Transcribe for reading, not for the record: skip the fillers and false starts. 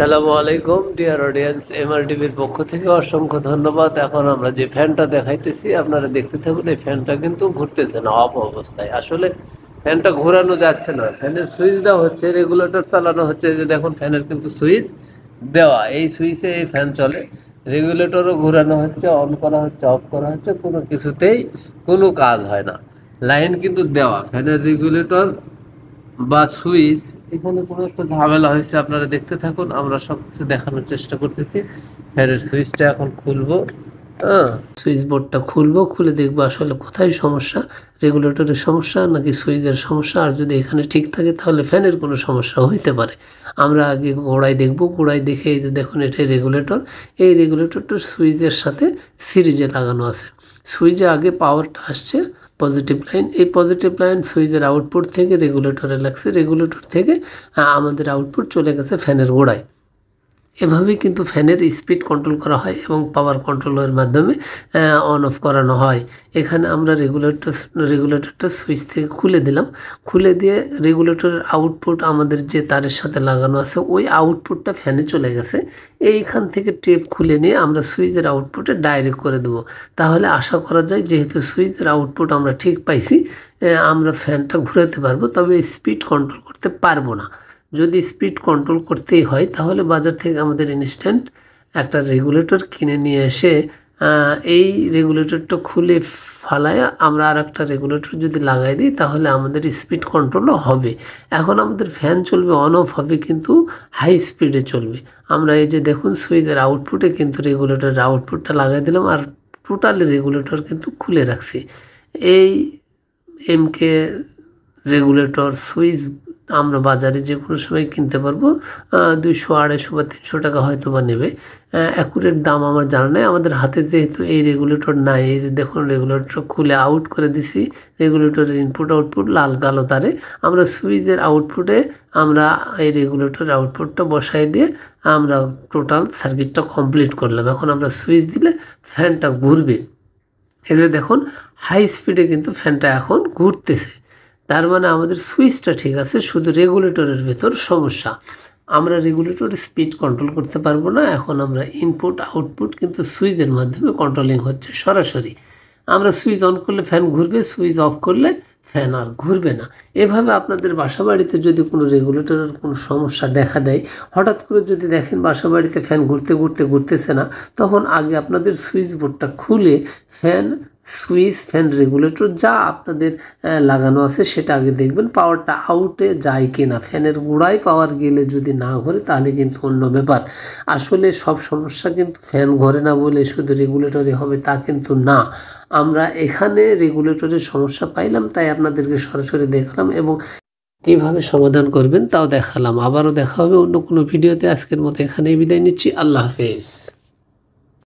সালামু আলাইকুম dear audience, এমআরটিভির পক্ষ থেকে অসংখ্য ধন্যবাদ। এখন আমরা যে ফ্যানটা দেখাইতেছি আপনারা দেখতে থাকুন। এই ফ্যানটা কিন্তু ঘুরতেছে না, অফ অবস্থায়। আসলে ফ্যানটা ঘোরানো যাচ্ছে না, ফ্যানের সুইচ দেওয়া হচ্ছে, রেগুলেটর চালানো হচ্ছে। যে দেখুন ফ্যানের কিন্তু সুইচ দেওয়া, এই সুইচে এই ফ্যান চলে। রেগুলেটরও ঘোরানো হচ্ছে, অন করা হচ্ছে, অফ করা হচ্ছে, কোনো কিছুতেই কোনো কাজ হয় না। লাইন কিন্তু দেওয়া, ফ্যানের রেগুলেটর বা সুইচ, এখানে কোনো একটা ঝামেলা হয়েছে। আপনারা দেখতে থাকুন, আমরা সবকিছু দেখানোর চেষ্টা করতেছি। ফ্যানের সুইচটা এখন খুলবো। হ্যাঁ, সুইচ বোর্ডটা খুলবো, খুলে দেখবো আসলে কোথায় সমস্যা, রেগুলেটরের সমস্যা নাকি সুইচের সমস্যা। আর যদি এখানে ঠিক থাকে তাহলে ফ্যানের কোনো সমস্যা হইতে পারে। আমরা আগে গোড়ায় দেখবো, গোড়ায় দেখে এই যে দেখুন এটাই রেগুলেটর। এই রেগুলেটরটা সুইচের সাথে সিরিজে লাগানো আছে। সুইচে আগে পাওয়ারটা আসছে পজিটিভ লাইন, এই পজিটিভ লাইন সুইচের আউটপুট থেকে রেগুলেটরে লাগছে, রেগুলেটর থেকে আমাদের আউটপুট চলে গেছে ফ্যানের গোড়ায়। এভাবেই কিন্তু ফ্যানের স্পিড কন্ট্রোল করা হয় এবং পাওয়ার কন্ট্রোলের মাধ্যমে অন অফ করানো হয়। এখানে আমরা রেগুলেটরটা সুইচ থেকে খুলে দিলাম, খুলে দিয়ে রেগুলেটরের আউটপুট আমাদের যে তারের সাথে লাগানো আছে ওই আউটপুটটা ফ্যানে চলে গেছে। এইখান থেকে টেপ খুলে নিয়ে আমরা সুইচের আউটপুটে ডাইরেক্ট করে দেবো। তাহলে আশা করা যায় যেহেতু সুইচের আউটপুট আমরা ঠিক পাইছি, আমরা ফ্যানটা ঘুরাতে পারবো, তবে স্পিড কন্ট্রোল করতে পারবো না। যদি স্পিড কন্ট্রোল করতেই হয় তাহলে বাজার থেকে আমাদের ইনস্ট্যান্ট একটা রেগুলেটর কিনে নিয়ে এসে এই রেগুলেটরটা খুলে ফালায় আমরা আর একটা রেগুলেটর যদি লাগাই দিই তাহলে আমাদের স্পিড কন্ট্রোলও হবে। এখন আমাদের ফ্যান চলবে, অন অফ হবে, কিন্তু হাই স্পিডে চলবে। আমরা এই যে দেখুন সুইচের আউটপুটে কিন্তু রেগুলেটরের আউটপুটটা লাগাই দিলাম, আর টোটালি রেগুলেটর কিন্তু খুলে রাখছি। এই এমকে রেগুলেটর সুইচ আমরা বাজারে যে কোনো সময় কিনতে পারবো। 200, 250 বা 300 টাকা হয়তো বা নেবে। অ্যাকুরেট দাম আমার জানা নেই। আমাদের হাতে যেহেতু এই রেগুলেটর নাই, এই যে দেখুন রেগুলেটর খুলে আউট করে দিছি। রেগুলেটরের ইনপুট আউটপুট লাল কালো তারে আমরা সুইচের আউটপুটে আমরা এই রেগুলেটরের আউটপুটটা বসাই দিয়ে আমরা টোটাল সার্কিটটা কমপ্লিট করলাম। এখন আমরা সুইচ দিলে ফ্যানটা ঘুরবে। এদের দেখুন হাই স্পিডে কিন্তু ফ্যানটা এখন ঘুরতেছে। তার মানে আমাদের সুইচটা ঠিক আছে, শুধু রেগুলেটরের ভেতর সমস্যা। আমরা রেগুলেটরের স্পিড কন্ট্রোল করতে পারবো না। এখন আমরা ইনপুট আউটপুট কিন্তু সুইচের মাধ্যমে কন্ট্রোলিং হচ্ছে সরাসরি। আমরা সুইচ অন করলে ফ্যান ঘুরবে, সুইচ অফ করলে ফ্যান আর ঘুরবে না। এভাবে আপনাদের বাসা বাড়িতে যদি কোনো রেগুলেটরের কোনো সমস্যা দেখা দেয়, হঠাৎ করে যদি দেখেন বাসা বাড়িতে ফ্যান ঘুরতেছে না, তখন আগে আপনাদের সুইচ বোর্ডটা খুলে সুইচ, ফ্যান, রেগুলেটর যা আপনাদের লাগানো আছে সেটা আগে দেখবেন পাওয়ারটা আউটে যায় কি না। ফ্যানের গোড়ায় পাওয়ার গেলে যদি না ঘোরে তাহলে কিন্তু অন্য ব্যাপার। আসলে সব সমস্যা কিন্তু ফ্যান ঘরে না বলে শুধু রেগুলেটরে হবে তা কিন্তু না। আমরা এখানে রেগুলেটরের সমস্যা পাইলাম, তাই আপনাদেরকে সরাসরি দেখলাম এবং কীভাবে সমাধান করবেন তাও দেখালাম। আবারও দেখা হবে অন্য কোনো ভিডিওতে। আজকের মতো এখানেই বিদায় নিচ্ছি। আল্লাহ হাফেজ।